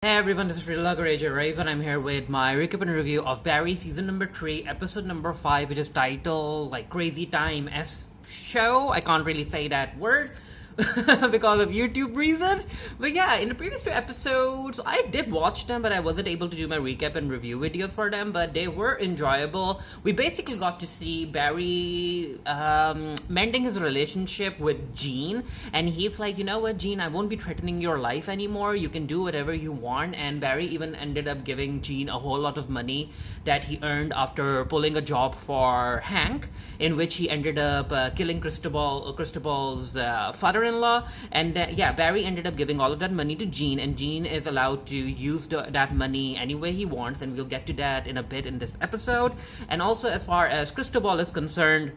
Hey everyone, this is Raven. I'm here with my recap and review of Barry season number 3, episode number 5, which is titled like Crazy Time S show. I can't really say that word because of YouTube reasons. But yeah, in the previous 2 episodes, I did watch them, but I wasn't able to do my recap and review videos for them. But they were enjoyable. We basically got to see Barry mending his relationship with Jean, and he's like, you know what, Jean, I won't be threatening your life anymore. You can do whatever you want. And Barry even ended up giving Jean a whole lot of money that he earned after pulling a job for Hank, in which he ended up killing Cristobal's father-in-law. And yeah, Barry ended up giving all of that money to Jean, and Jean is allowed to use that money any way he wants, and we'll get to that in a bit in this episode. And also, as far as Cristobal is concerned,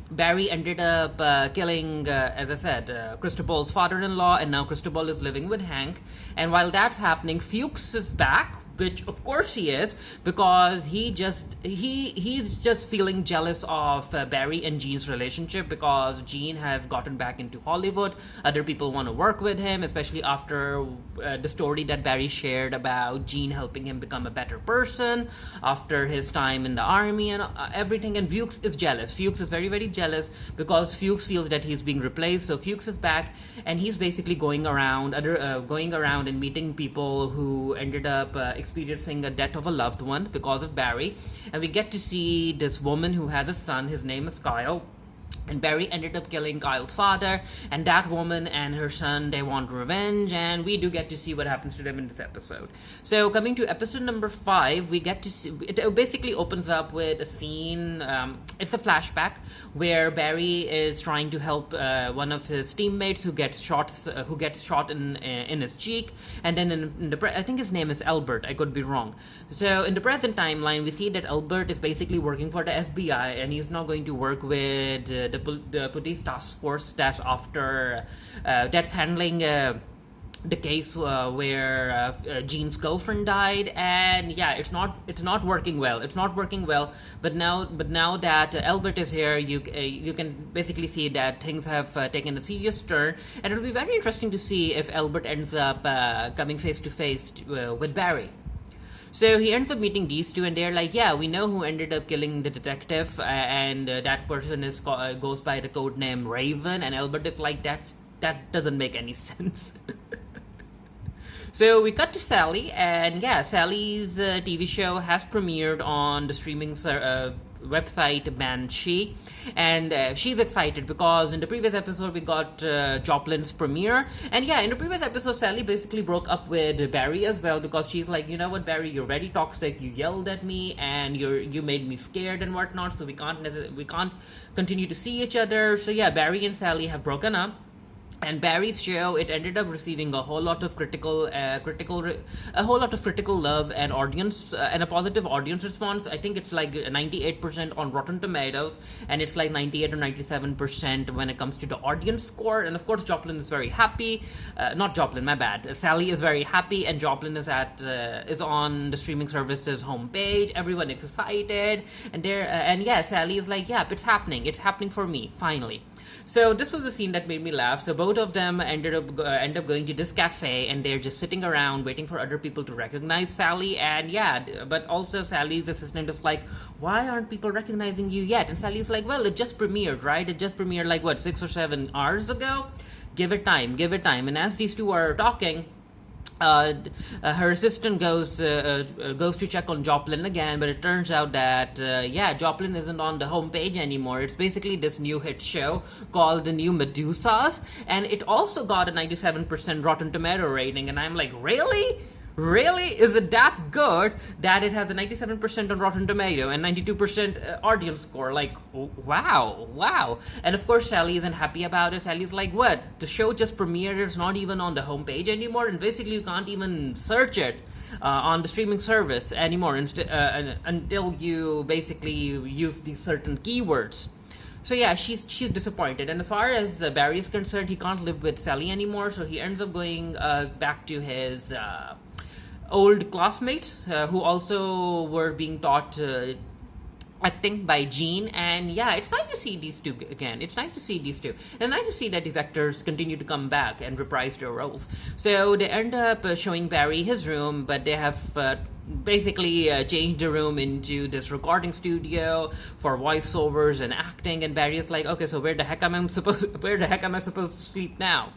Barry ended up killing, as I said, Cristobal's father-in-law, and now Cristobal is living with Hank. And while that's happening, Fuchs is back, which of course he is, because he's just feeling jealous of Barry and Jean's relationship, because Jean has gotten back into Hollywood. Other people want to work with him, especially after the story that Barry shared about Jean helping him become a better person after his time in the army and everything. And Fuchs is jealous. Fuchs is very, very jealous because Fuchs feels that he's being replaced. So Fuchs is back, and he's basically going around and meeting people who ended up experiencing a death of a loved one because of Barry. And we get to see this woman who has a son. His name is Kyle. And Barry ended up killing Kyle's father, and that woman and her son, they want revenge, and we do get to see what happens to them in this episode. So coming to episode number 5, we get to see, it basically opens up with a scene, it's a flashback, where Barry is trying to help one of his teammates who gets shot in his cheek, and then I think his name is Albert, I could be wrong. So in the present timeline, we see that Albert is basically working for the FBI, and he's now going to work with the police task force that's handling the case where Jean's girlfriend died. And yeah, it's not working well. But now that Albert is here, you can basically see that things have taken a serious turn, and it'll be very interesting to see if Albert ends up coming face to face with Barry. So he ends up meeting these two, and they're like, yeah, we know who ended up killing the detective, and that person goes by the code name Raven. And Albert is like, that doesn't make any sense. So we cut to Sally, and yeah, Sally's TV show has premiered on the streaming website Banshee, and she's excited because in the previous episode we got Joplin's premiere. And yeah, in the previous episode, Sally basically broke up with Barry as well, because she's like, you know what, Barry, you're very toxic, you yelled at me and you made me scared and whatnot, so we can't continue to see each other. So yeah, Barry and Sally have broken up. And Barry's show, it ended up receiving a whole lot of critical love and audience and a positive audience response. I think it's like 98% on Rotten Tomatoes, and it's like 98 or 97% when it comes to the audience score. And of course, Joplin is very happy. Not Joplin, my bad. Sally is very happy, and Joplin is on the streaming service's homepage. Everyone is excited, and yeah, Sally is like, yeah, it's happening for me finally. So this was the scene that made me laugh. So both of them end up going to this cafe, and they're just sitting around waiting for other people to recognize Sally. And yeah, but also Sally's assistant is like, why aren't people recognizing you yet? And Sally's like, well, it just premiered, right? It just premiered like, what, 6 or 7 hours ago? Give it time. And as these two are talking, her assistant goes to check on Joplin again, but it turns out that Joplin isn't on the homepage anymore. It's basically this new hit show called The New Medusas, and it also got a 97% Rotten Tomato rating. And I'm like, really? Is it that good that it has a 97% on Rotten Tomato and 92% audience score? Like, wow. And of course, Sally isn't happy about it. Sally's like, what? The show just premiered, it's not even on the homepage anymore, and basically you can't even search it on the streaming service anymore until you basically use these certain keywords. So yeah, she's disappointed. And as far as Barry is concerned, he can't live with Sally anymore, so he ends up going back to his old classmates who also were being taught acting by Gene, and yeah, it's nice to see these two again. It's nice to see these two, and nice to see that these actors continue to come back and reprise their roles. So they end up showing Barry his room, but they have basically changed the room into this recording studio for voiceovers and acting. And Barry is like, okay, so where the heck am I supposed to sleep now?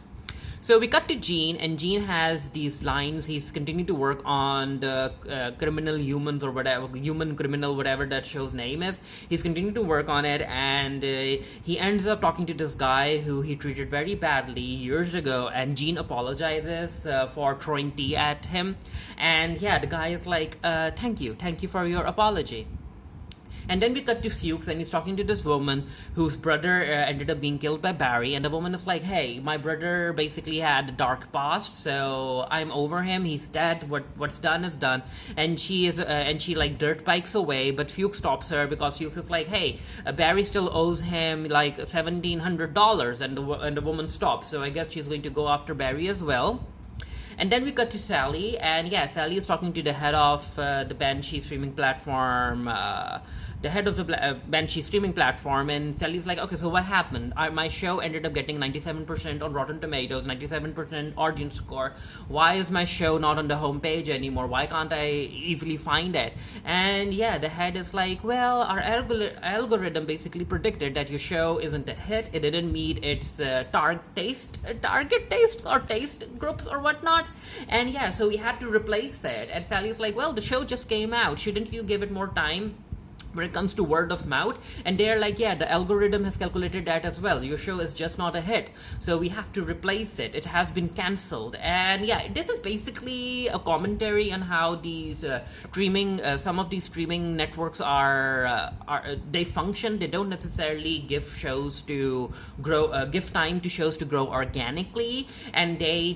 So we cut to Gene, and Gene has these lines. He's continuing to work on the criminal humans or whatever, human criminal, whatever that show's name is. He's continuing to work on it, and he ends up talking to this guy who he treated very badly years ago. And Gene apologizes for throwing tea at him, and yeah, the guy is like, thank you for your apology. And then we cut to Fuchs, and he's talking to this woman whose brother ended up being killed by Barry. And the woman is like, hey, my brother basically had a dark past, so I'm over him. He's dead. What's done is done. And she like dirt bikes away, but Fuchs stops her because Fuchs is like, hey, Barry still owes him like $1,700, and the woman stops. So I guess she's going to go after Barry as well. And then we cut to Sally, and yeah, Sally is talking to the head of the Banshee streaming platform, Banshee streaming platform, and Sally's like, okay, so what happened? My show ended up getting 97% on Rotten Tomatoes, 97% audience score. Why is my show not on the homepage anymore? Why can't I easily find it? And yeah, the head is like, well, our algorithm basically predicted that your show isn't a hit. It didn't meet its target tastes or taste groups or whatnot. And yeah, so we had to replace it. And Sally's like, well, the show just came out. Shouldn't you give it more time when it comes to word of mouth? And they're like, yeah, the algorithm has calculated that as well. Your show is just not a hit, so we have to replace it. It has been cancelled. And yeah, this is basically a commentary on how these some of these streaming networks are they function. They don't necessarily give shows to grow, give time to shows to grow organically, and they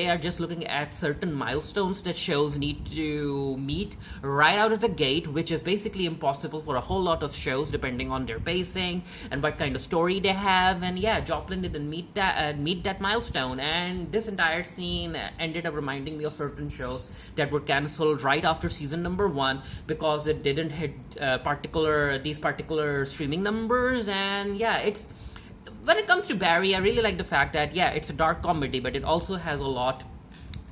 are just looking at certain milestones that shows need to meet right out of the gate, which is basically impossible for a whole lot of shows depending on their pacing and what kind of story they have. And yeah, Joplin didn't meet that milestone, and this entire scene ended up reminding me of certain shows that were cancelled right after season number 1 because it didn't hit these particular streaming numbers. And yeah, it's when it comes to Barry, I really like the fact that yeah, it's a dark comedy, but it also has a lot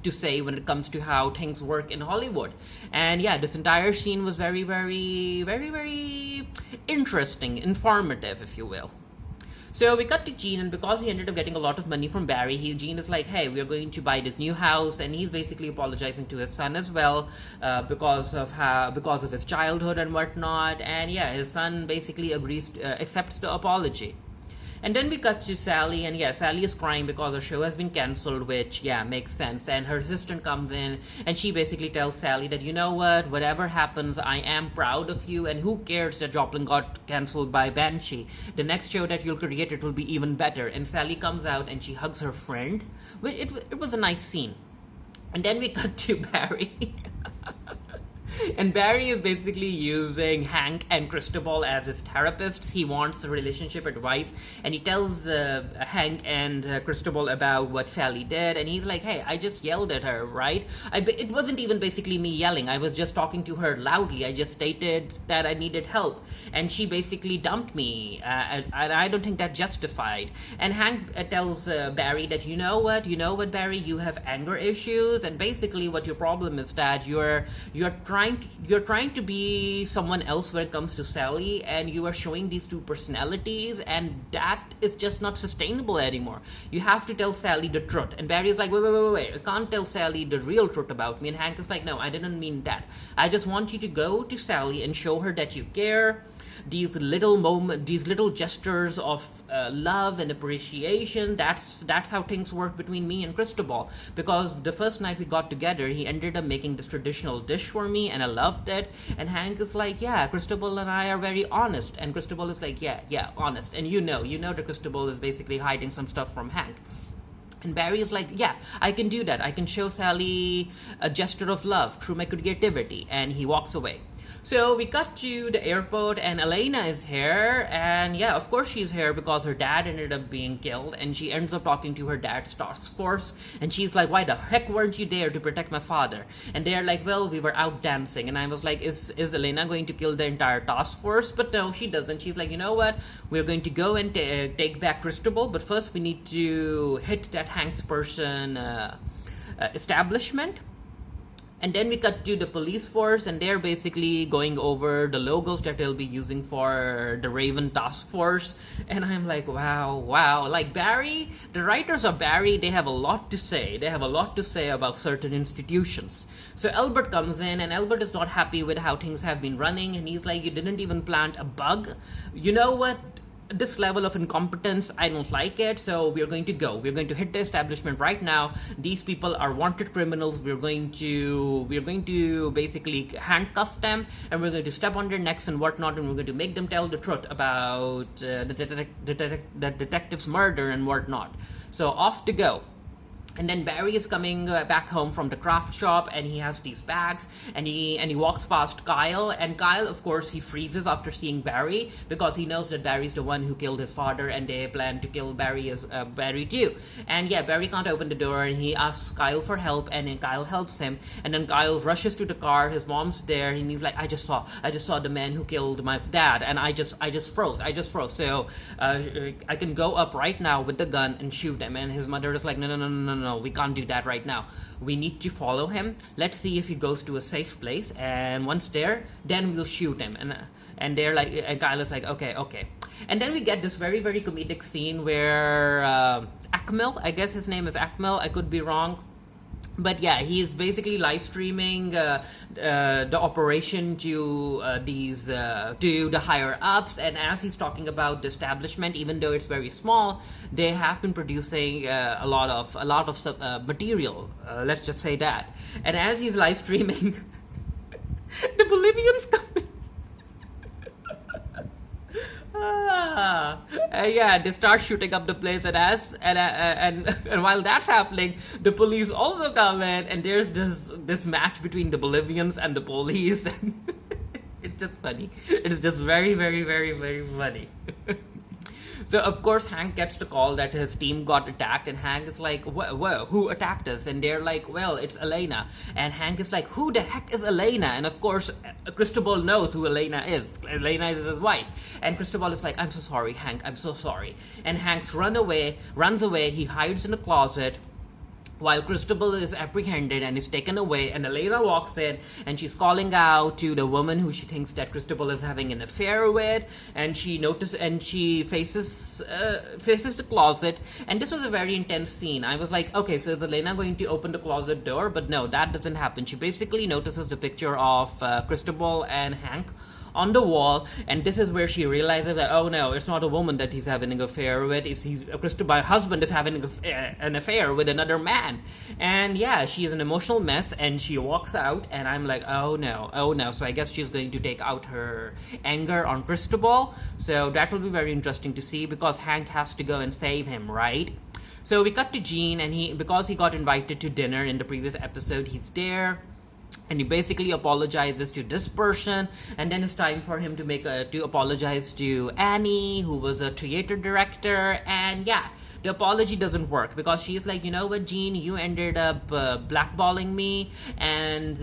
to say when it comes to how things work in Hollywood. And yeah, this entire scene was very, very, very, very interesting, informative, if you will. So we cut to Gene, and because he ended up getting a lot of money from Barry, Gene is like, hey, we're going to buy this new house, and he's basically apologizing to his son as well because of his childhood and whatnot. And yeah, his son basically accepts the apology. And then we cut to Sally, and yeah, Sally is crying because her show has been cancelled, which, yeah, makes sense. And her assistant comes in, and she basically tells Sally that, you know what, whatever happens, I am proud of you, and who cares that Joplin got cancelled by Banshee? The next show that you'll create, it will be even better. And Sally comes out, and she hugs her friend. It was a nice scene. And then we cut to Barry. And Barry is basically using Hank and Cristobal as his therapists. He wants relationship advice, and he tells Hank and Cristobal about what Sally did. And he's like, hey, I just yelled at her, right? It wasn't even basically me yelling. I was just talking to her loudly. I just stated that I needed help, and she basically dumped me, and I don't think that justified. And Hank tells Barry that, you know what, Barry, you have anger issues, and basically what your problem is that you're trying to be someone else when it comes to Sally, and you are showing these two personalities, and that is just not sustainable anymore. You have to tell Sally the truth. And Barry is like, wait, I can't tell Sally the real truth about me. And Hank is like, no, I didn't mean that. I just want you to go to Sally and show her that you care. These little gestures of love and appreciation, that's how things work between me and Cristobal. Because the first night we got together, he ended up making this traditional dish for me, and I loved it. And Hank is like, yeah, Cristobal and I are very honest. And Cristobal is like, yeah, honest. And you know that Cristobal is basically hiding some stuff from Hank. And Barry is like, yeah, I can do that. I can show Sally a gesture of love through my creativity. And he walks away. So we cut to the airport, and Elena is here, and yeah, of course she's here because her dad ended up being killed, and she ends up talking to her dad's task force, and she's like, why the heck weren't you there to protect my father? And they're like, well, we were out dancing. And I was like, is Elena going to kill the entire task force? But no, she doesn't. She's like, you know what, we're going to go and take back Cristobal, but first we need to hit that Hank's person establishment. And then we cut to the police force, and they're basically going over the logos that they'll be using for the Raven task force. And I'm like, wow. Like Barry, the writers of Barry, they have a lot to say. They have a lot to say about certain institutions. So Albert comes in, and Albert is not happy with how things have been running. And he's like, you didn't even plant a bug. You know what? This level of incompetence, I don't like it, so we're going to go. We're going to hit the establishment right now. These people are wanted criminals. We're going to basically handcuff them, and we're going to step on their necks and whatnot, and we're going to make them tell the truth about the detective's murder and whatnot. So off to go. And then Barry is coming back home from the craft shop, and he has these bags, and he walks past Kyle, and Kyle, of course, he freezes after seeing Barry because he knows that Barry's the one who killed his father, and they plan to kill Barry too. And yeah, Barry can't open the door, and he asks Kyle for help, and then Kyle helps him, and then Kyle rushes to the car. His mom's there, and he's like, I just saw the man who killed my dad, and I just froze. So I can go up right now with the gun and shoot him. And his mother is like, no, we can't do that right now. We need to follow him. Let's see if he goes to a safe place, and once there, then we'll shoot him. And they're like, and Kyle is like, okay. And then we get this very, very comedic scene where Akmel, I guess his name is Akmel, I could be wrong. But yeah, he's basically live streaming the operation to the higher ups, and as he's talking about the establishment, even though it's very small, they have been producing a lot of material. Let's just say that. And as he's live streaming, the Bolivians come in. Yeah, they start shooting up the place, and while that's happening, the police also come in, and there's this match between the Bolivians and the police, and it's just funny. It's just very, very, very, very funny. So, of course, Hank gets the call that his team got attacked, and Hank is like, whoa, who attacked us? And they're like, well, it's Elena. And Hank is like, who the heck is Elena? And, of course, Cristobal knows who Elena is. Elena is his wife. And Cristobal is like, I'm so sorry, Hank, I'm so sorry. And Hank runs away, he hides in a closet, while Cristobal is apprehended and is taken away, and Elena walks in, and she's calling out to the woman who she thinks that Cristobal is having an affair with, and she faces the closet, and this was a very intense scene. I was like, okay, so is Elena going to open the closet door? But no, that doesn't happen. She basically notices the picture of Cristobal and Hank on the wall, and this is where she realizes that, oh no, it's not a woman that he's having an affair with, Cristobal's husband is having an affair with another man. And yeah, she is an emotional mess, and she walks out, and I'm like, oh no. So I guess she's going to take out her anger on Cristobal. So that will be very interesting to see, because Hank has to go and save him, right? So we cut to Gene, and because he got invited to dinner in the previous episode, he's there, and he basically apologizes to this person, and then it's time for him to apologize to Annie, who was a theater director. And yeah, the apology doesn't work, because she's like, you know what, Gene, you ended up blackballing me, and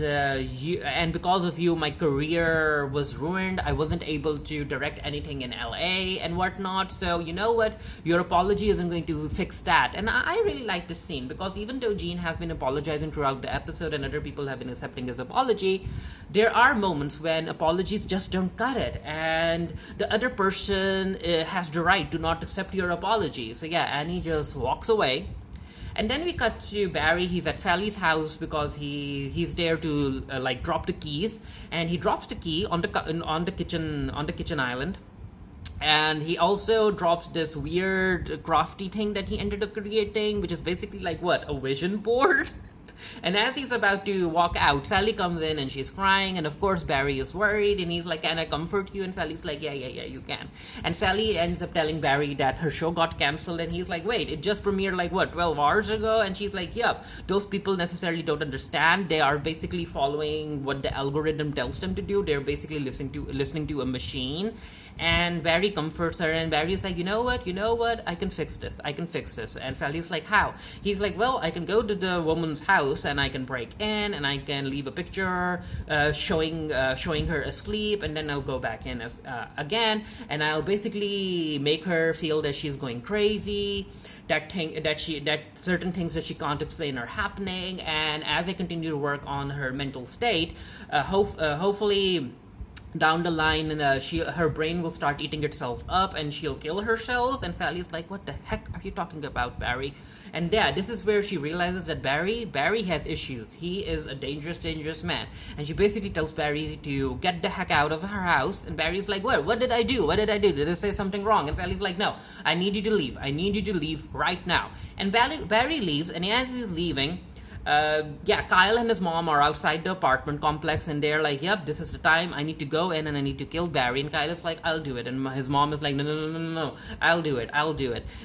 because of you, my career was ruined. I wasn't able to direct anything in LA and whatnot. So you know what, your apology isn't going to fix that. And I really like this scene, because even though Gene has been apologizing throughout the episode and other people have been accepting his apology, there are moments when apologies just don't cut it, and the other person has the right to not accept your apology. So yeah, Annie just walks away. And then we cut to Barry. He's at Sally's house because he's there to drop the keys, and he drops the key on the kitchen island. And he also drops this weird crafty thing that he ended up creating, which is basically like, what, a vision board? And as he's about to walk out, Sally comes in and she's crying, and of course Barry is worried and he's like, can I comfort you? And Sally's like, yeah, you can. And Sally ends up telling Barry that her show got cancelled, and he's like, wait, it just premiered like what, 12 hours ago? And she's like, yep, those people necessarily don't understand. They are basically following what the algorithm tells them to do. They're basically listening to a machine. And Barry comforts her, and Barry's like, you know what, I can fix this. And Sally's like, how? He's like, well, I can go to the woman's house and I can break in and I can leave a picture showing her asleep, and then I'll go back in again, and I'll basically make her feel that she's going crazy, that certain things that she can't explain are happening, and as I continue to work on her mental state, hopefully down the line, her brain will start eating itself up and she'll kill herself. And Sally's like, what the heck are you talking about, Barry? And yeah, this is where she realizes that Barry has issues. He is a dangerous man. And she basically tells Barry to get the heck out of her house. And Barry's like, what did I do? Did I say something wrong? And Sally's like, no, I need you to leave right now. And Barry leaves, and as he's leaving, Kyle and his mom are outside the apartment complex, and they're like, yep, this is the time, I need to go in and I need to kill Barry. And Kyle is like, I'll do it. And his mom is like, no, I'll do it.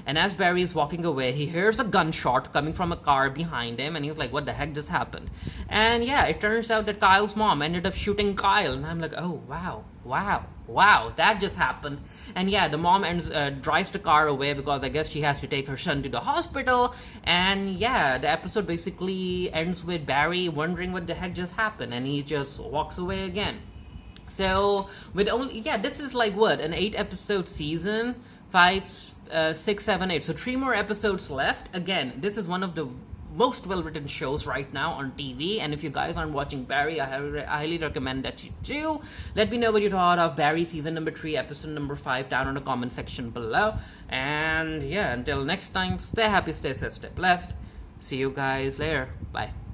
And as Barry is walking away, he hears a gunshot coming from a car behind him, and he's like, what the heck just happened? And yeah, it turns out that Kyle's mom ended up shooting Kyle. And I'm like, oh, wow, that just happened. And yeah, the mom drives the car away because I guess she has to take her son to the hospital. And yeah, the episode basically ends with Barry wondering what the heck just happened, and he just walks away again. So this is like what, an 8-episode season, 5, 6, 7, 8. So 3 more episodes left. Again, this is one of the most well-written shows right now on TV, and if you guys aren't watching Barry, I highly recommend that you do. Let me know what you thought of Barry season number 3, episode number 5 down in the comment section below. And yeah, until next time, stay happy, stay safe, stay blessed. See you guys later. Bye.